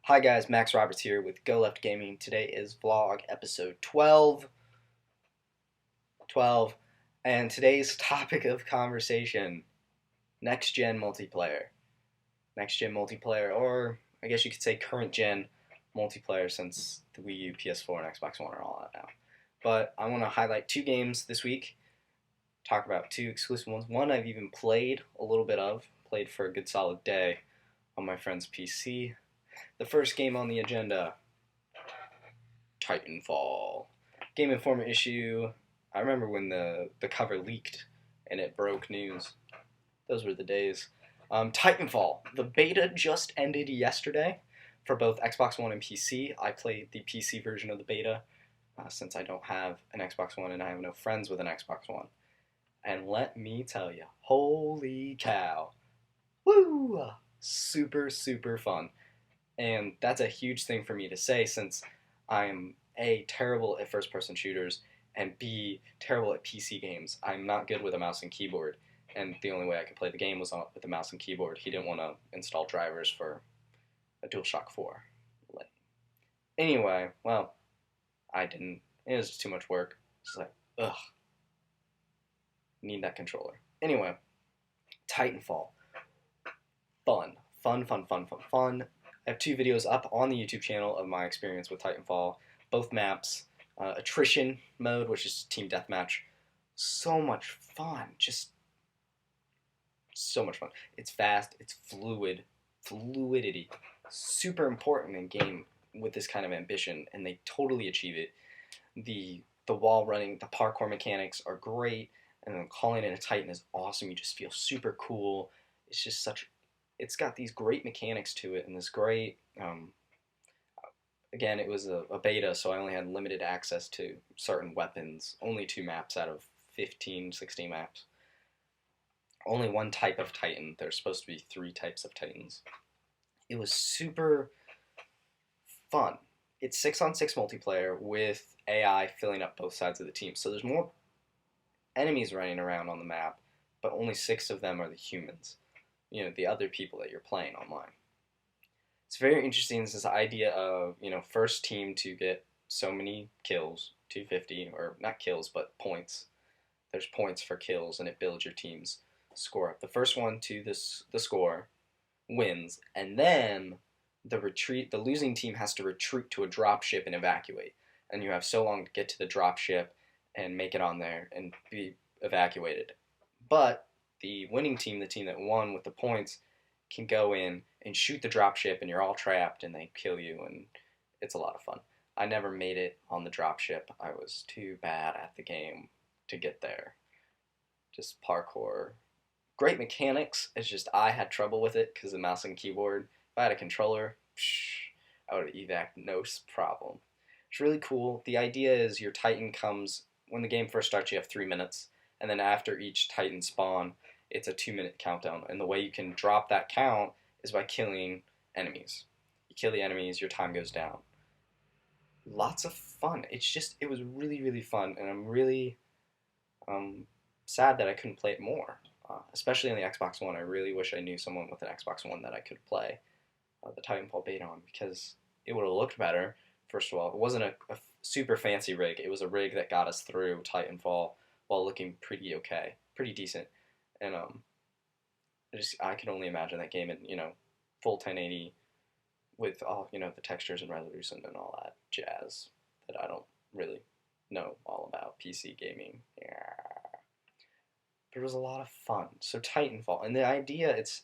Hi guys, Max Roberts here with Go Left Gaming. Today is vlog episode 12, and today's topic of conversation, next gen multiplayer. Next gen multiplayer, or I guess you could say current gen multiplayer since the Wii U, PS4, and Xbox One are all out now. But I want to highlight two games this week, talk about two exclusive ones. One I've even played a little bit of, played for a good solid day on my friend's PC. The first game on the agenda, Titanfall. Game Informer issue. I remember when the cover leaked and it broke news. Those were the days. Titanfall. The beta just ended yesterday for both Xbox One and PC. I played the PC version of the beta since I don't have an Xbox One and I have no friends with an Xbox One. And let me tell you, holy cow. Woo! Super, super fun. And that's a huge thing for me to say since I'm A, terrible at first person shooters, and B, terrible at PC games. I'm not good with a mouse and keyboard, and the only way I could play the game was with a mouse and keyboard. He didn't want to install drivers for a DualShock 4. Anyway, well, I didn't. It was just too much work. It's like, ugh, need that controller. Anyway, Titanfall. Fun. I have two videos up on the YouTube channel of my experience with Titanfall. Both maps, attrition mode, which is team deathmatch. So much fun. Just so much fun. It's fast. It's fluid. Fluidity. Super important in game with this kind of ambition, and they totally achieve it. The wall running, the parkour mechanics are great, and then calling in a Titan is awesome. You just feel super cool. It's just such... It's got these great mechanics to it and this great, again, it was a beta, so I only had limited access to certain weapons, only 2 maps out of 15, 16 maps. Only one type of Titan. There's supposed to be 3 types of Titans. It was super fun. It's 6-on-6 multiplayer with AI filling up both sides of the team. So there's more enemies running around on the map, but only 6 of them are the humans. The other people that you're playing online. It's very interesting, this idea of, first team to get so many kills, 250, or not kills, but points. There's points for kills, and it builds your team's score up. The first one to the score wins, and then the losing team has to retreat to a drop ship and evacuate. And you have so long to get to the drop ship and make it on there and be evacuated. But the winning team, the team that won with the points, can go in and shoot the dropship, and you're all trapped, and they kill you, and it's a lot of fun. I never made it on the dropship. I was too bad at the game to get there. Just parkour. Great mechanics. It's just I had trouble with it because of the mouse and keyboard. If I had a controller, I would have evac no problem. It's really cool. The idea is your Titan comes, when the game first starts, you have 3 minutes. And then after each Titan spawn, it's a 2-minute countdown. And the way you can drop that count is by killing enemies. You kill the enemies, your time goes down. Lots of fun. It was really, really fun. And I'm really sad that I couldn't play it more. Especially on the Xbox One. I really wish I knew someone with an Xbox One that I could play the Titanfall beta on, because it would have looked better. First of all, it wasn't a super fancy rig. It was a rig that got us through Titanfall while looking pretty okay, pretty decent. And I can only imagine that game in, full 1080 with all, the textures and resolution and all that jazz that I don't really know all about PC gaming. Yeah. But it was a lot of fun. So Titanfall, and the idea, it's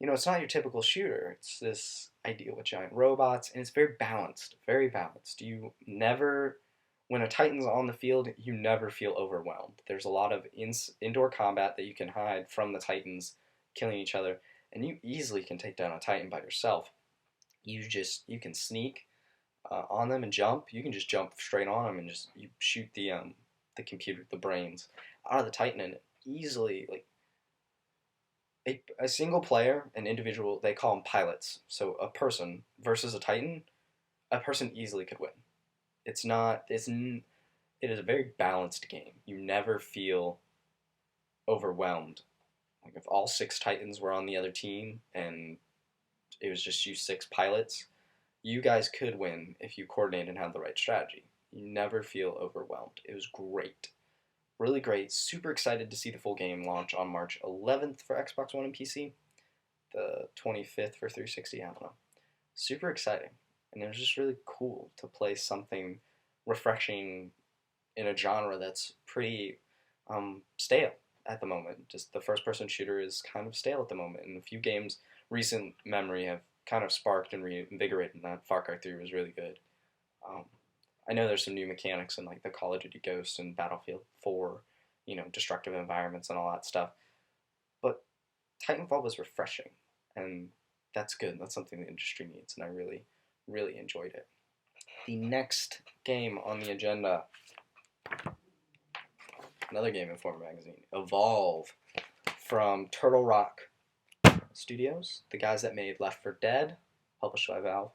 not your typical shooter. It's this idea with giant robots, and it's very balanced, very balanced. When a Titan's on the field, you never feel overwhelmed. There's a lot of indoor combat that you can hide from the Titans killing each other, and you easily can take down a Titan by yourself. You can sneak on them and jump. You can just jump straight on them and you shoot the computer, the brains out of the Titan, and easily, like, a single player, an individual, they call them pilots. So a person versus a Titan, a person easily could win. It is a very balanced game. You never feel overwhelmed. Like if all 6 Titans were on the other team and it was just you 6 pilots. You guys could win if you coordinated and had the right strategy. You never feel overwhelmed. It was great. Really great. Super excited to see the full game launch on March 11th for Xbox One and PC. The 25th for 360, I don't know. Super exciting. And it was just really cool to play something refreshing in a genre that's pretty stale at the moment. Just the first person shooter is kind of stale at the moment. And a few games, recent memory, have kind of sparked and reinvigorated that. Far Cry 3 was really good. Um, I know there's some new mechanics in like the Call of Duty Ghost and Battlefield 4, destructive environments and all that stuff. But Titanfall was refreshing, and that's good. That's something the industry needs, and I really, really enjoyed it. The next game on the agenda, another Game Informer magazine, Evolve, from Turtle Rock Studios, the guys that made Left 4 Dead, published by Valve.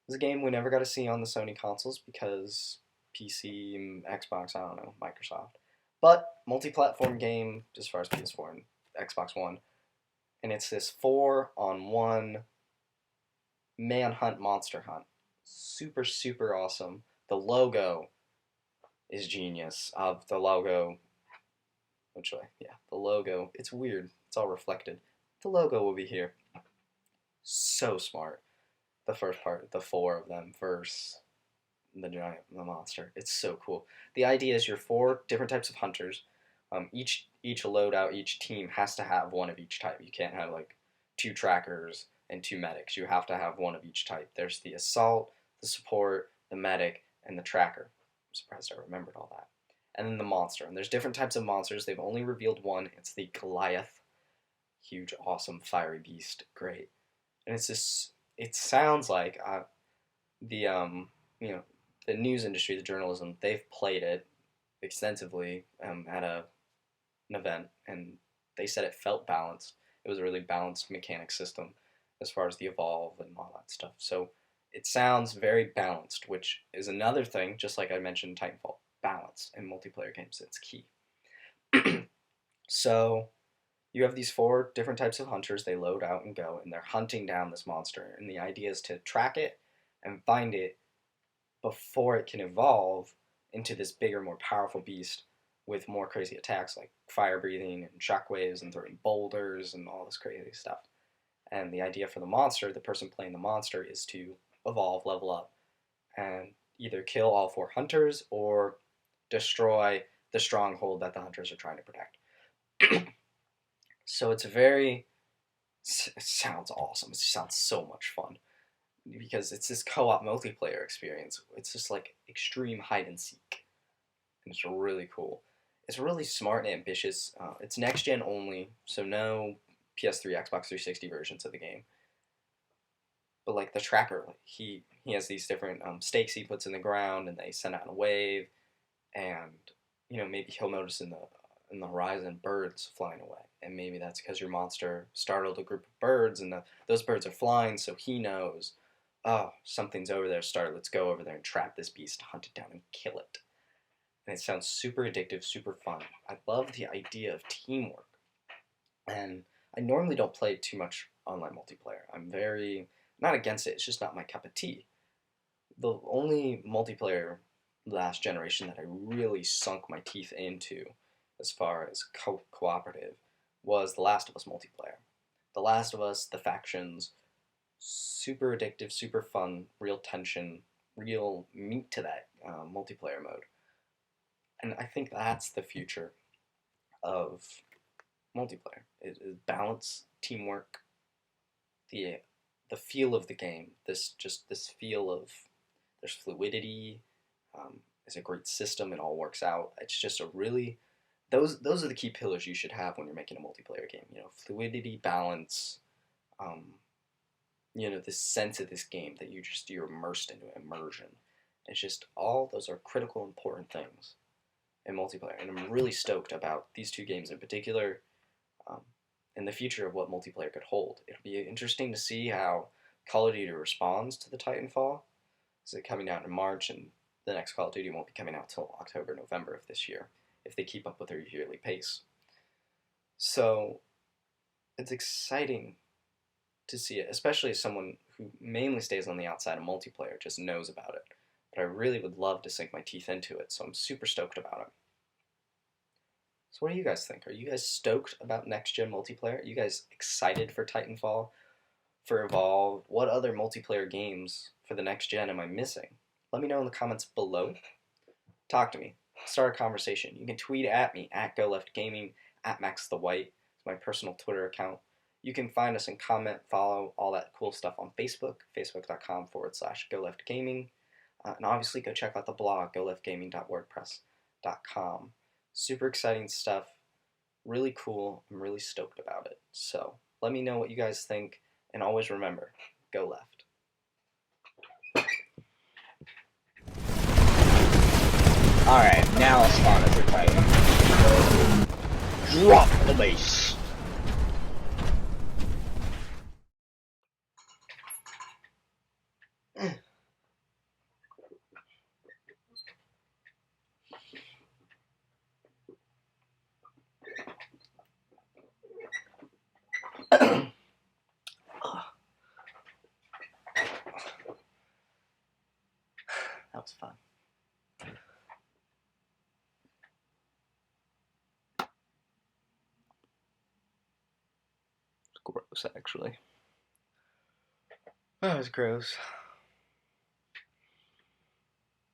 It was a game we never got to see on the Sony consoles because PC and Xbox, I don't know, Microsoft. But multi-platform game as far as PS4 and Xbox One. And it's this 4-on-1 manhunt monster hunt. Super, super awesome. The logo is genius. The logo, which way? Yeah, the logo. It's weird. It's all reflected. The logo will be here. So smart. The first part, the 4 of them versus the monster. It's so cool. The idea is you're 4 different types of hunters. Each loadout, each team has to have one of each type. You can't have like 2 trackers and 2 medics. You have to have one of each type. There's the assault, the support, the medic, and the tracker. I'm surprised I remembered all that. And then the monster. And there's different types of monsters. They've only revealed one. It's the Goliath. Huge, awesome, fiery beast. Great. And it's just, it sounds like the the news industry, the journalism, they've played it extensively at an event, and they said it felt balanced. It was a really balanced mechanic system as far as the Evolve and all that stuff. So it sounds very balanced, which is another thing, just like I mentioned Titanfall. Balance in multiplayer games, it's key. So you have these 4 different types of hunters. They load out and go, and they're hunting down this monster. And the idea is to track it and find it before it can evolve into this bigger, more powerful beast with more crazy attacks like fire breathing and shockwaves and throwing boulders and all this crazy stuff. And the idea for the monster, the person playing the monster, is to evolve, level up, and either kill all 4 hunters or destroy the stronghold that the hunters are trying to protect. So it sounds awesome. It sounds so much fun because it's this co-op multiplayer experience. It's just like extreme hide and seek. And it's really cool. It's really smart and ambitious. It's next gen only, so no PS3, Xbox 360 versions of the game. But like the tracker, like he has these different stakes he puts in the ground, and they send out a wave, and maybe he'll notice in the horizon birds flying away, and maybe that's because your monster startled a group of birds, and those birds are flying, so he knows, oh, something's over there. Let's go over there and trap this beast, hunt it down, and kill it. And it sounds super addictive, super fun. I love the idea of teamwork, and I normally don't play too much online multiplayer. I'm very not against it. It's just not my cup of tea. The only multiplayer last generation that I really sunk my teeth into as far as cooperative was The Last of Us multiplayer. The Last of Us, the factions, super addictive, super fun, real tension, real meat to that multiplayer mode. And I think that's the future of multiplayer. It is balance, teamwork, the feel of the game. This feel of there's fluidity. It's a great system. It all works out. It's just a really those are the key pillars you should have when you're making a multiplayer game. Fluidity, balance. This sense of this game that you're immersed into immersion. It's just all those are critical, important things in multiplayer, and I'm really stoked about these 2 games in particular, and the future of what multiplayer could hold. It'll be interesting to see how Call of Duty responds to the Titanfall. Is it coming out in March, and the next Call of Duty won't be coming out till October, November of this year, if they keep up with their yearly pace. So, it's exciting to see it, especially as someone who mainly stays on the outside of multiplayer, just knows about it. But I really would love to sink my teeth into it, so I'm super stoked about it. So what do you guys think? Are you guys stoked about next-gen multiplayer? Are you guys excited for Titanfall, for Evolve? What other multiplayer games for the next gen am I missing? Let me know in the comments below. Talk to me. Start a conversation. You can tweet at me, at GoLeftGaming, at MaxTheWhite. It's my personal Twitter account. You can find us and comment, follow, all that cool stuff on Facebook, facebook.com/GoLeftGaming. And obviously go check out the blog, goleftgaming.wordpress.com. Super exciting stuff. Really cool. I'm really stoked about it. So let me know what you guys think. And always remember, go left. Alright, now I'll spawn as a Titan. Drop the base! That was fun. It's gross, actually. That was gross.